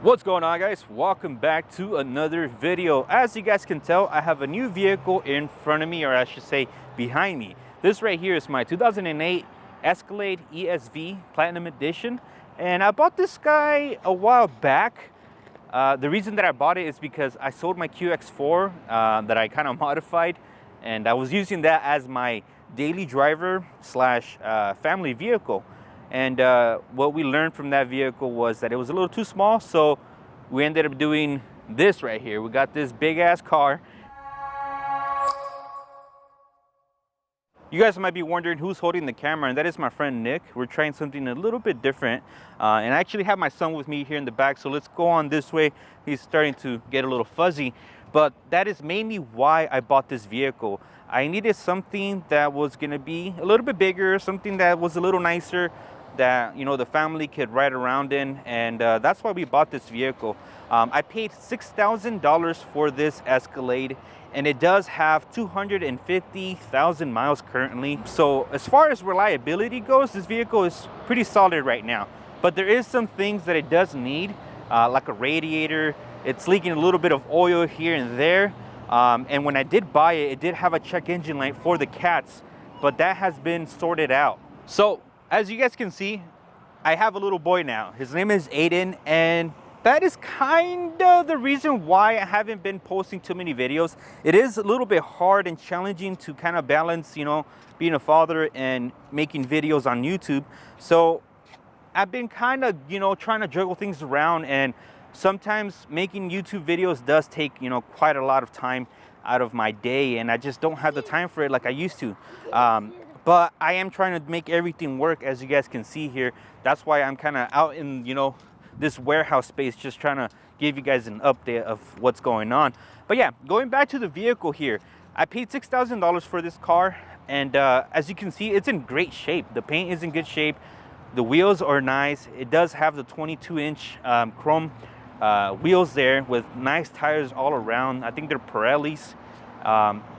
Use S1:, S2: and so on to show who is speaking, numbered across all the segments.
S1: What's going on, guys? Welcome back to another video. As you guys can tell, I have a new vehicle in front of me, or I should say behind me. This right here is my 2008 Escalade ESV Platinum Edition, and I bought this guy a while back. The reason that I bought it is because I sold my QX4 that I kind of modified, and I was using that as my daily driver slash family vehicle. And what we learned from that vehicle was that it was a little too small, so we ended up doing this right here. We got this big ass car. You guys might be wondering who's holding the camera, and that is my friend Nick. We're trying something a little bit different, and I actually have my son with me here in the back, so let's go on this way. He's starting to get a little fuzzy, but that is mainly why I bought this vehicle. I needed something that was going to be a little bit bigger, something that was a little nicer, that, you know, the family could ride around in, and that's why we bought this vehicle. I paid $6,000 for this Escalade, and it does have 250,000 miles currently. So as far as reliability goes, this vehicle is pretty solid right now, but there is some things that it does need, like a radiator. It's leaking a little bit of oil here and there, and when I did buy it, it did have a check engine light for the cats, but that has been sorted out. So as you guys can see, I have a little boy now. His name is Aiden, and that is kind of the reason why I haven't been posting too many videos. It is a little bit hard and challenging to kind of balance, you know, being a father and making videos on YouTube. So I've been kind of, you know, trying to juggle things around, and sometimes making YouTube videos does take, you know, quite a lot of time out of my day, and I just don't have the time for it like I used to. But I am trying to make everything work, as you guys can see here. That's why I'm kind of out in, you know, this warehouse space, just trying to give you guys an update of what's going on. But yeah, going back to the vehicle here, I paid $6,000 for this car, and as you can see, it's in great shape. The paint is in good shape. The wheels are nice. It does have the 22-inch chrome wheels there with nice tires all around. I think they're Pirellis.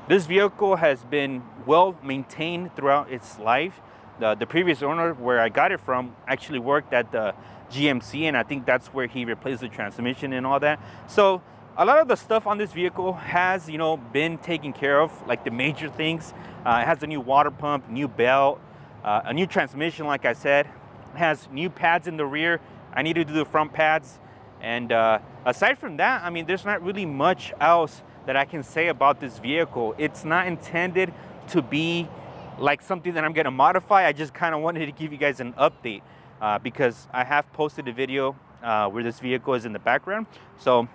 S1: This vehicle has been well maintained throughout its life. The previous owner, where I got it from, actually worked at the GMC, and I think that's where he replaced the transmission and all that. So a lot of the stuff on this vehicle has, you know, been taken care of, like the major things. It has a new water pump, new belt, a new transmission, like I said. It has new pads in the rear. I need to do the front pads. And aside from that, I mean, there's not really much else that I can say about this vehicle. It's not intended to be like something that I'm gonna modify. I just kind of wanted to give you guys an update because I have posted a video where this vehicle is in the background. So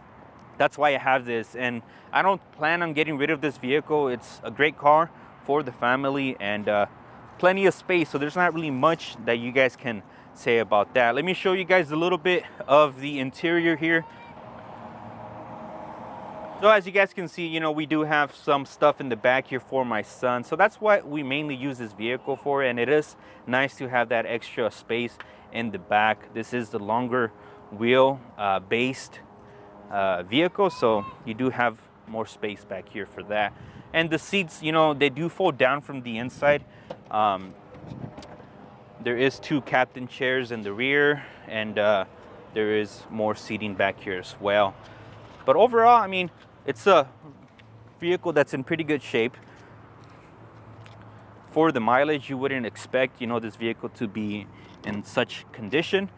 S1: that's why I have this, and I don't plan on getting rid of this vehicle. It's a great car for the family, and plenty of space, so there's not really much that you guys can say about that. Let me show you guys a little bit of the interior here. So as you guys can see, you know, we do have some stuff in the back here for my son. So that's what we mainly use this vehicle for, and it is nice to have that extra space in the back. This is the longer wheel based vehicle, so you do have more space back here for that. And the seats, you know, they do fold down from the inside. There is 2 captain chairs in the rear, and there is more seating back here as well. But overall, I mean, it's a vehicle that's in pretty good shape. For the mileage, you wouldn't expect, you know, this vehicle to be in such condition.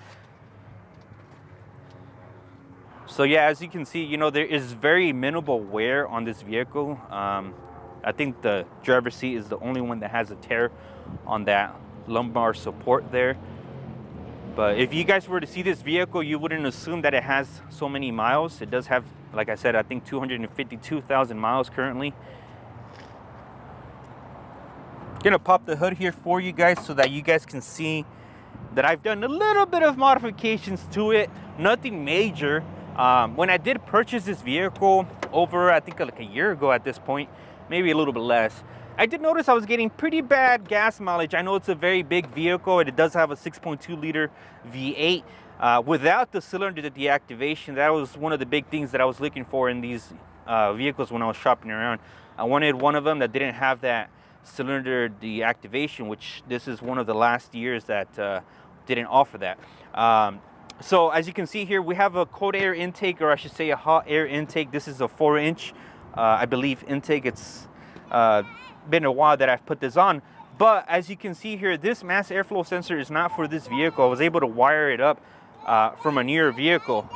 S1: So yeah, as you can see, you know, there is very minimal wear on this vehicle. I think the driver's seat is the only one that has a tear on that lumbar support there. But if you guys were to see this vehicle, you wouldn't assume that it has so many miles. It does have, like I said, I think 252,000 miles currently. Gonna pop the hood here for you guys so that you guys can see that I've done a little bit of modifications to it. Nothing major. When I did purchase this vehicle over, I think like a year ago at this point, maybe a little bit less, I did notice I was getting pretty bad gas mileage. I know it's a very big vehicle, and it does have a 6.2 liter V8 without the cylinder deactivation. That was one of the big things that I was looking for in these vehicles when I was shopping around. I wanted one of them that didn't have that cylinder deactivation, which this is one of the last years that didn't offer that. So as you can see here, we have a cold air intake, or I should say a hot air intake. This is a 4-inch, I believe, intake. It's been a while that I've put this on. But as you can see here, this mass airflow sensor is not for this vehicle. I was able to wire it up from a newer vehicle.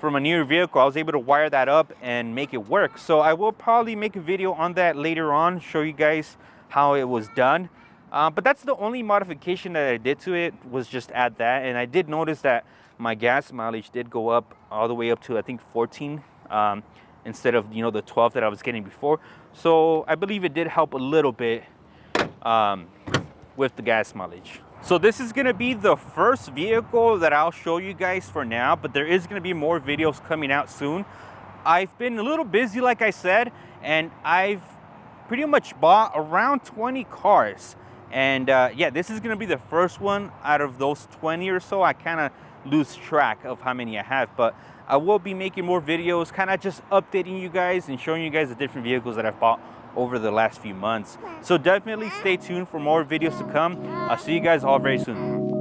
S1: I was able to wire that up and make it work. So I will probably make a video on that later on, show you guys how it was done. But that's the only modification that I did to it, was just add that. And I did notice that my gas mileage did go up all the way up to, I think, 14 instead of, you know, the 12 that I was getting before. So I believe it did help a little bit with the gas mileage. So this is gonna be the first vehicle that I'll show you guys for now, but there is gonna be more videos coming out soon. I've been a little busy, like I said, and I've pretty much bought around 20 cars. And yeah, this is gonna be the first one out of those 20 or so. I kind of lose track of how many I have, but I will be making more videos, kind of just updating you guys and showing you guys the different vehicles that I've bought over the last few months. So definitely stay tuned for more videos to come. I'll see you guys all very soon.